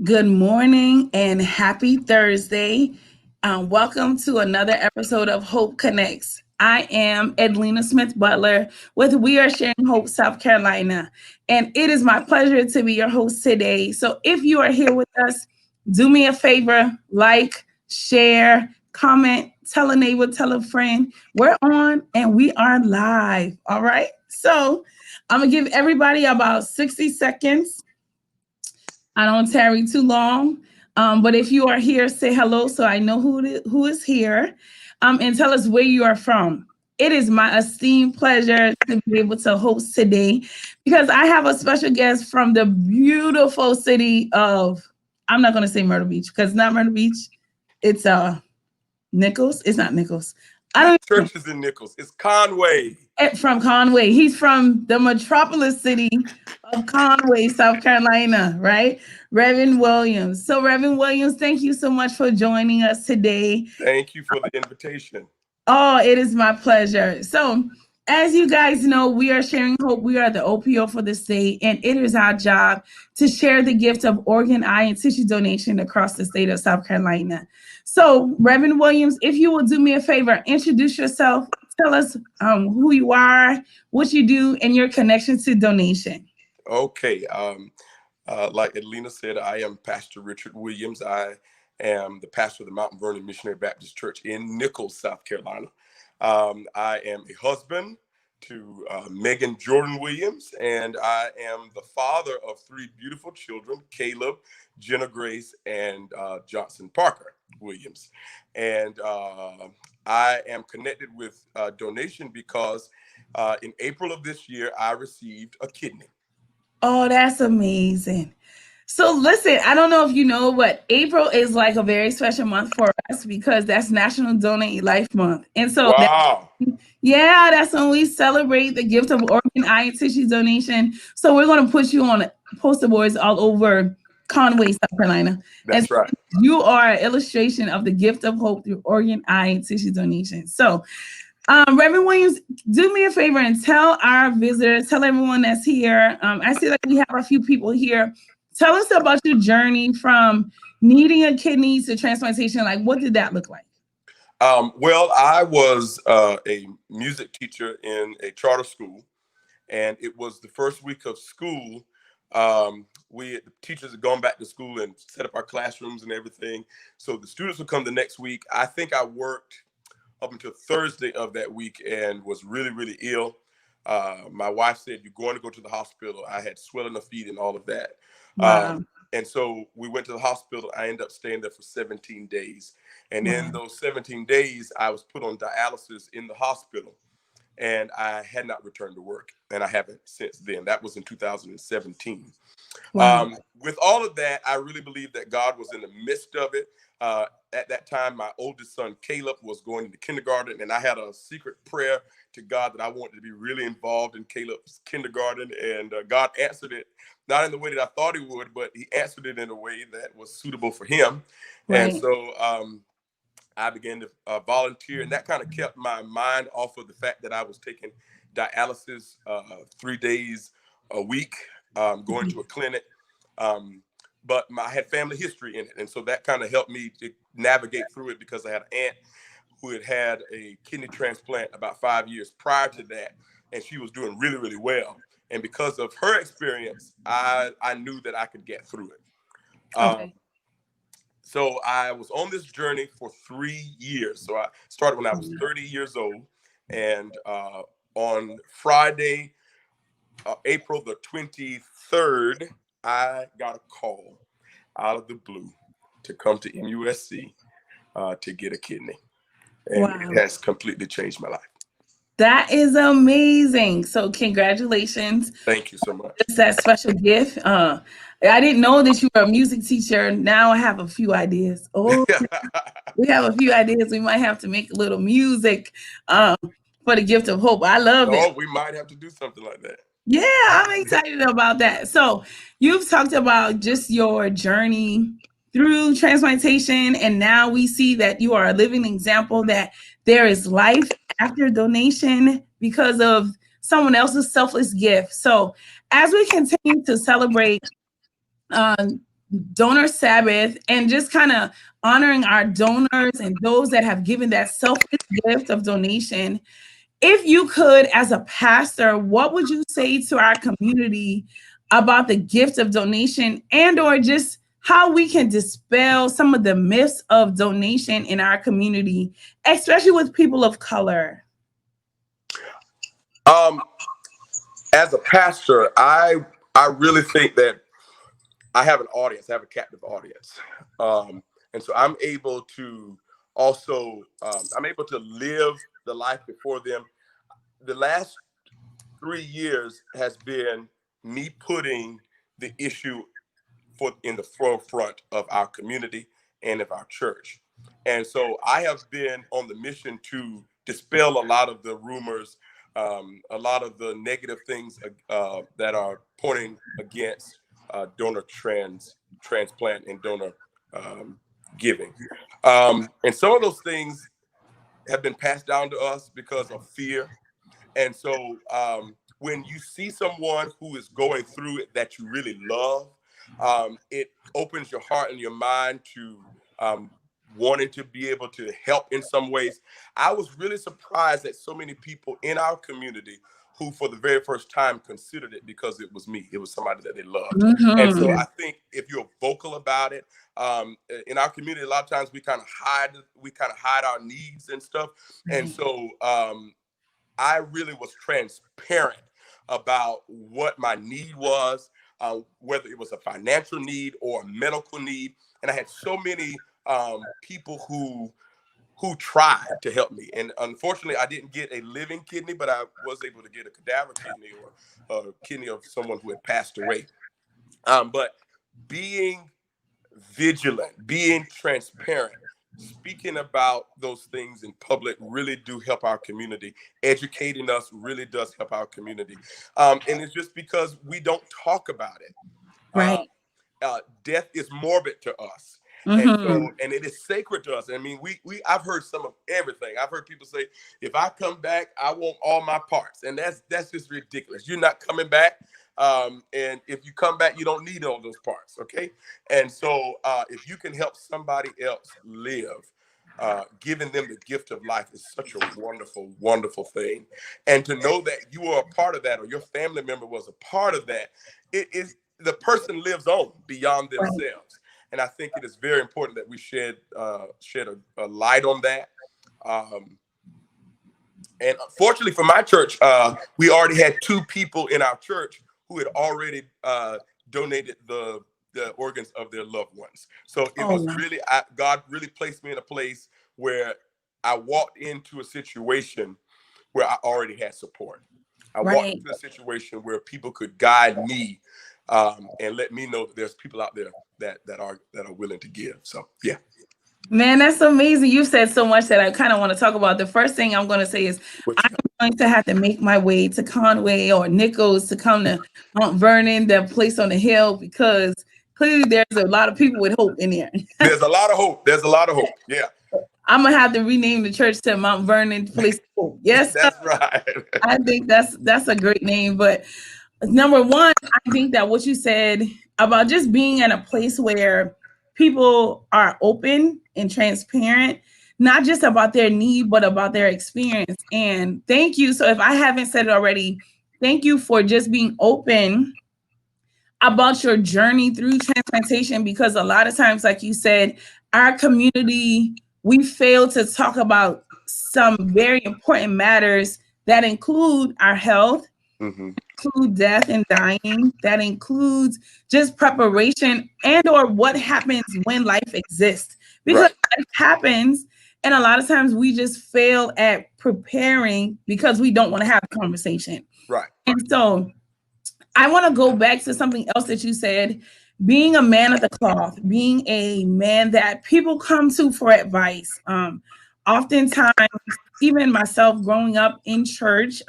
Good morning and happy Thursday. Welcome to another episode of Hope Connects. I am Edlina Smith Butler with We Are Sharing Hope, South Carolina. And it is my pleasure to be your host today. So if you are here with us, do me a favor, like, share, comment, tell a neighbor, tell a friend. We're on and we are live. All right. So I'm going to give everybody about 60 seconds. I don't tarry too long. But if you are here, say hello so I know who is here, and tell us where you are from. It is my esteemed pleasure to be able to host today because I have a special guest from the beautiful city of, I'm not going to say Myrtle Beach because it's not Myrtle Beach. It's Nichols. It's not Nichols. I don't know. Churches in Nichols. It's Conway. From Conway. He's from the metropolis city of Conway, South Carolina, right? Reverend Williams. So, Reverend Williams, thank you so much for joining us today. Thank you for the invitation. Oh, it is my pleasure. So, as you guys know, we are sharing hope. We are the OPO for the state, and it is our job to share the gift of organ, eye, and tissue donation across the state of South Carolina. So, Reverend Williams, if you will do me a favor, introduce yourself, tell us who you are, what you do, and your connection to donation. Okay. Like Adelina said, I am Pastor Richard Williams. I am the pastor of the Mount Vernon Missionary Baptist Church in Nichols, South Carolina. I am a husband to Megan Jordan Williams, and I am the father of three beautiful children, Caleb, Jenna Grace, and Johnson Parker Williams. And I am connected with donation because in April of this year, I received a kidney. Oh, that's amazing. So listen, I don't know if you know, but April is like a very special month for us because that's National Donate Life Month. And so Wow. yeah, that's when we celebrate the gift of organ, eye, and tissue donation. So we're going to put you on poster boards all over Conway, South Carolina. And That's right. you are an illustration of the gift of hope through organ, eye, and tissue donation. So, Reverend Williams, do me a favor and tell our visitors, tell everyone that's here. I see that we have a few people here. Tell us about your journey from needing a kidney to transplantation. Like, what did that look like? Well, I was a music teacher in a charter school, and it was the first week of school. The teachers had gone back to school and set up our classrooms and everything. So the students would come the next week. I think I worked up until Thursday of that week and was really, really ill. My wife said, "You're going to go to the hospital." I had swelling of feet and all of that. Wow. And so we went to the hospital. I ended up staying there for 17 days. And in Wow. those 17 days, I was put on dialysis in the hospital. And I had not returned to work. And I haven't since then. That was in 2017. Wow. With all of that, I really believe that God was in the midst of it. At that time, my oldest son, Caleb, was going into kindergarten, and I had a secret prayer to God that I wanted to be really involved in Caleb's kindergarten, and God answered it, not in the way that I thought he would, but he answered it in a way that was suitable for him. And Right. so I began to volunteer, and that kind of kept my mind off of the fact that I was taking dialysis 3 days a week, going to a clinic. But I had family history in it. And so that kind of helped me to navigate through it because I had an aunt who had had a kidney transplant about 5 years prior to that. And she was doing really, really well. And because of her experience, I knew that I could get through it. Okay. So I was on this journey for 3 years. So I started when I was 30 years old. And on Friday, April the 23rd, I got a call out of the blue to come to MUSC to get a kidney. And Wow. it has completely changed my life. That is amazing. So congratulations. Thank you so much. It's that special gift. I didn't know that you were a music teacher. Now I have a few ideas. Oh, we have a few ideas. We might have to make a little music um, for the gift of hope. I love it. Oh, we might have to do something like that. Yeah, I'm excited about that. So you've talked about just your journey through transplantation, and now we see that you are a living example that there is life after donation because of someone else's selfless gift. So as we continue to celebrate um, Donor Sabbath and just kind of honoring our donors and those that have given that selfless gift of donation. If you could, as a pastor, what would you say to our community about the gift of donation and or just how we can dispel some of the myths of donation in our community, especially with people of color? Um, as a pastor, I really think that I have an audience. I have a captive audience, and so I'm able to also I'm able to live the life before them. The last 3 years has been me putting the issue for in the forefront of our community and of our church. And so I have been on the mission to dispel a lot of the rumors, a lot of the negative things that are pointing against donor transplant and donor um, giving. And some of those things have been passed down to us because of fear. And so when you see someone who is going through it that you really love, it opens your heart and your mind to wanting to be able to help in some ways. I was really surprised that so many people in our community who for the very first time considered it because it was me. It was somebody that they loved. And so Mhm. I think if you're vocal about it, in our community, a lot of times we kind of hide our needs and stuff. And Right. so I really was transparent about what my need was, whether it was a financial need or a medical need. And I had so many people who tried to help me. And unfortunately, I didn't get a living kidney, but I was able to get a cadaver kidney or a kidney of someone who had passed away. But being vigilant, being transparent, speaking about those things in public really do help our community. Educating us really does help our community. And it's just because we don't talk about it. Uh, Right. Death is morbid to us. And Mhm. so, and it is sacred to us. I mean, I've heard some of everything. I've heard people say, if I come back, I want all my parts. And that's just ridiculous. You're not coming back. And if you come back, you don't need all those parts. Okay. And so, if you can help somebody else live, giving them the gift of life is such a wonderful, wonderful thing. And to know that you are a part of that or your family member was a part of that, it is the person lives on beyond Right. themselves. And I think it is very important that we shed a light on that. Um, and fortunately for my church, we already had two people in our church who had already donated the organs of their loved ones. So it Oh, was wow. really God really placed me in a place where I walked into a situation where I already had support. I walked Right. into a situation where people could guide me and let me know that there's people out there that are willing to give. So yeah, Man, that's amazing. You said so much that I kind of want to talk about. The first thing I'm going to say is what I'm you got? going to have to make my way to Conway or Nichols to come to Mount Vernon, that place on the hill, because clearly there's a lot of people with hope in there. There's a lot of hope. There's a lot of hope. Yeah, I'm gonna have to rename the church to Mount Vernon Place of Hope. Yes, sir. that's right. I think that's a great name. But number one, I think that what you said about just being in a place where people are open and transparent, not just about their need, but about their experience. And thank you. So if I haven't said it already, thank you for just being open about your journey through transplantation, because a lot of times, like you said, our community, we fail to talk about some very important matters that include our health, Hmm. include death and dying, that includes just preparation and or what happens when life exists, because Right, life happens, and a lot of times we just fail at preparing because we don't want to have a conversation. right. And so I want to go back to something else that you said, being a man of the cloth, being a man that people come to for advice. Oftentimes, even myself growing up in church,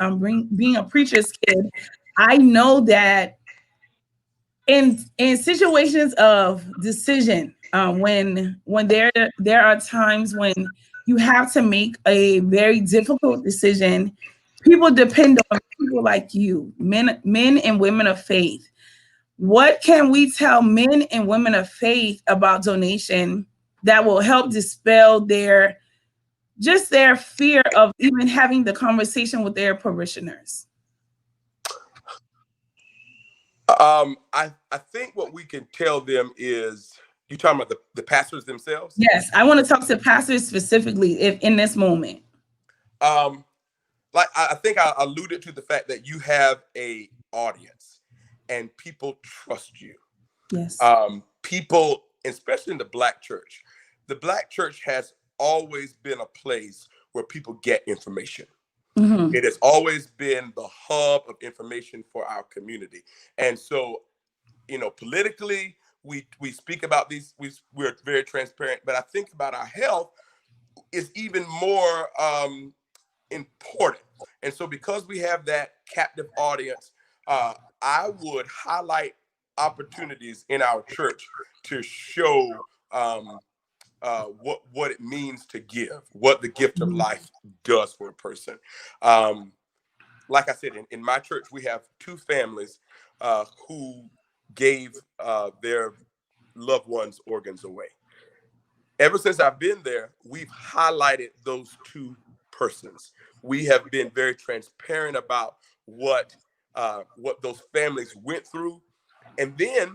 being a preacher's kid, I know that in situations of decision, when there are times when you have to make a very difficult decision, people depend on people like you, men and women of faith. What can we tell men and women of faith about donation that will help dispel their fear of even having the conversation with their parishioners? I think what we can tell them is, you talking about the pastors themselves. Yes, I want to talk to pastors specifically if in this moment. Um, like I think I alluded to the fact that you have a audience and people trust you. Yes. People, especially in the Black church, the Black church has always been a place where people get information. Mm-hmm. It has always been the hub of information for our community. And so, politically, we speak about these, we're very transparent, but I think about our health is even more important. And so, because we have that captive audience, I would highlight opportunities in our church to show what it means to give, what the gift of life does for a person. Um, like I said, in my church, we have two families who gave their loved ones' organs away. Ever since I've been there, we've highlighted those two persons. We have been very transparent about what those families went through, and then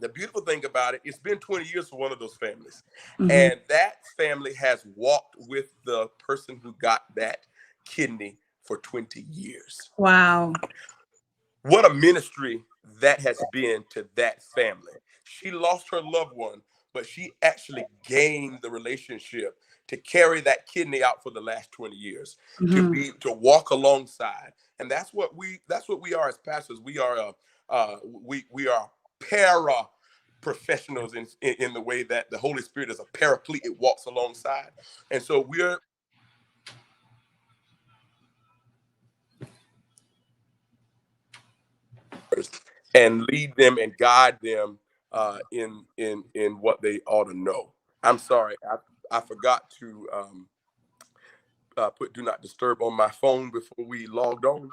the beautiful thing about it, it's been 20 years for one of those families, Mm-hmm. and that family has walked with the person who got that kidney for 20 years. Wow. What a ministry that has been to that family. She lost her loved one, but she actually gained the relationship to carry that kidney out for the last 20 years, to Mm-hmm. be to walk alongside. And that's what we are as pastors. We are we are para professionals in the way that the Holy Spirit is a paraclete. It walks alongside. And so we're and lead them and guide them in what they ought to know. I'm sorry, I forgot to put do not disturb on my phone before we logged on,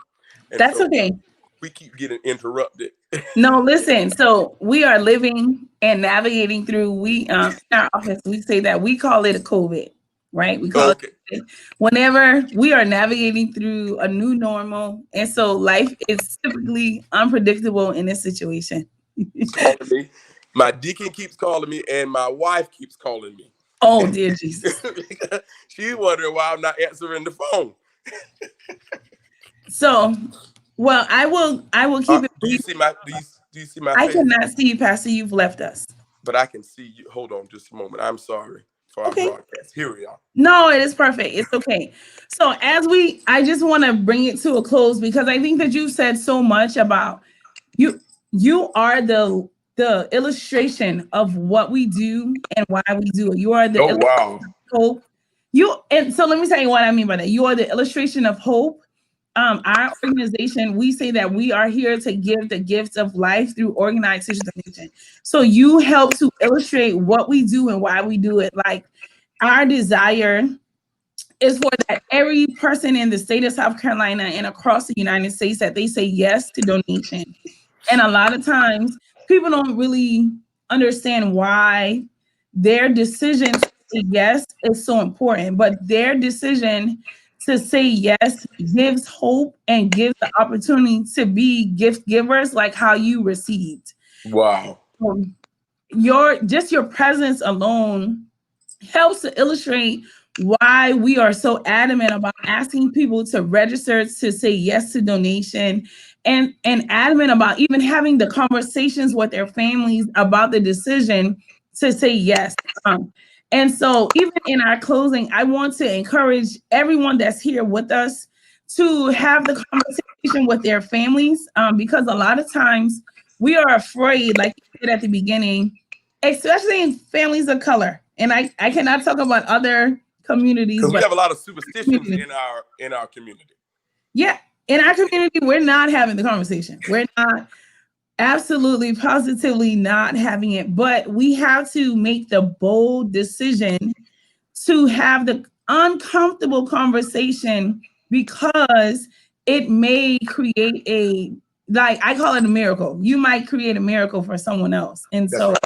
and That's so okay. we keep getting interrupted. No, listen. So we are living and navigating through. We in our office we say that we call it a COVID, right? We call Okay, it whenever we are navigating through a new normal, and so life is typically unpredictable in this situation. calling me. My deacon keeps calling me, and my wife keeps calling me. Oh dear Jesus. She's wondering why I'm not answering the phone. So, well, I will keep it Do you brief. see my do you see my I face? cannot see you, Pastor. You've left us. But I can see you. Hold on just a moment. I'm sorry for our Okay. broadcast. Here we are. No, it is perfect. It's okay. So I just want to bring it to a close because I think that you said so much about you. You are the illustration of what we do and why we do it. You are the Oh illustration wow. of hope. And so let me tell you what I mean by that. You are the illustration of hope. Our organization, we say that we are here to give the gift of life through organized tissue donation. So you help to illustrate what we do and why we do it. Like our desire is for that every person in the state of South Carolina and across the United States that they say yes to donation. And a lot of times people don't really understand why their decision to say yes is so important, but their decision to say yes gives hope and gives the opportunity to be gift givers like how you received. Wow. Um, your presence alone helps to illustrate why we are so adamant about asking people to register to say yes to donation and adamant about even having the conversations with their families about the decision to say yes. And so even in our closing, I want to encourage everyone that's here with us to have the conversation with their families because a lot of times we are afraid, like you said at the beginning, especially in families of color. And I cannot talk about other communities, Because we but have a lot of superstitions community. in our community. Yeah, in our community, we're not having the conversation. We're not absolutely positively not having it, but we have to make the bold decision to have the uncomfortable conversation because it may create like I call it a miracle. You might create a miracle for someone else. That's right.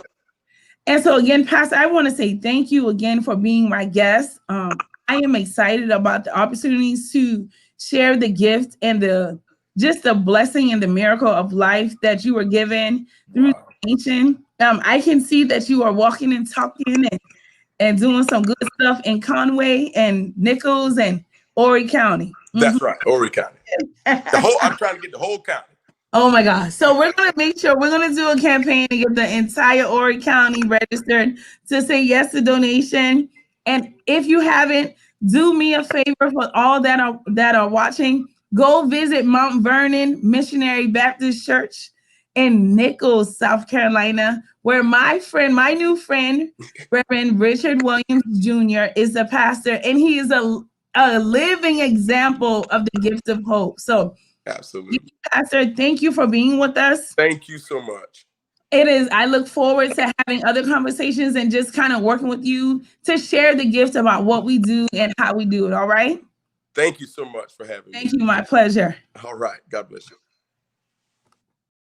And so again, Pastor, I want to say thank you again for being my guest. I am excited about the opportunities to share the gift and the just the blessing and the miracle of life that you were given through Wow. the ancient. I can see that you are walking and talking and doing some good stuff in Conway and Nichols and Horry County. Mhm. That's right. Horry County. The whole. I'm trying to get the whole county. Oh my gosh. So we're going to make sure we're going to do a campaign to get the entire Horry County registered to say yes to donation. And if you haven't, do me a favor for all that are watching, go visit Mount Vernon Missionary Baptist Church in Nichols, South Carolina, where my new friend, Reverend Richard Williams Jr. is the pastor, and he is a living example of the gift of hope. So Absolutely. Pastor, thank you for being with us. Thank you so much. It is, I look forward to having other conversations and just kind of working with you to share the gift about what we do and how we do it. All right. Thank you so much for having me. Thank you. My pleasure. All right. God bless you.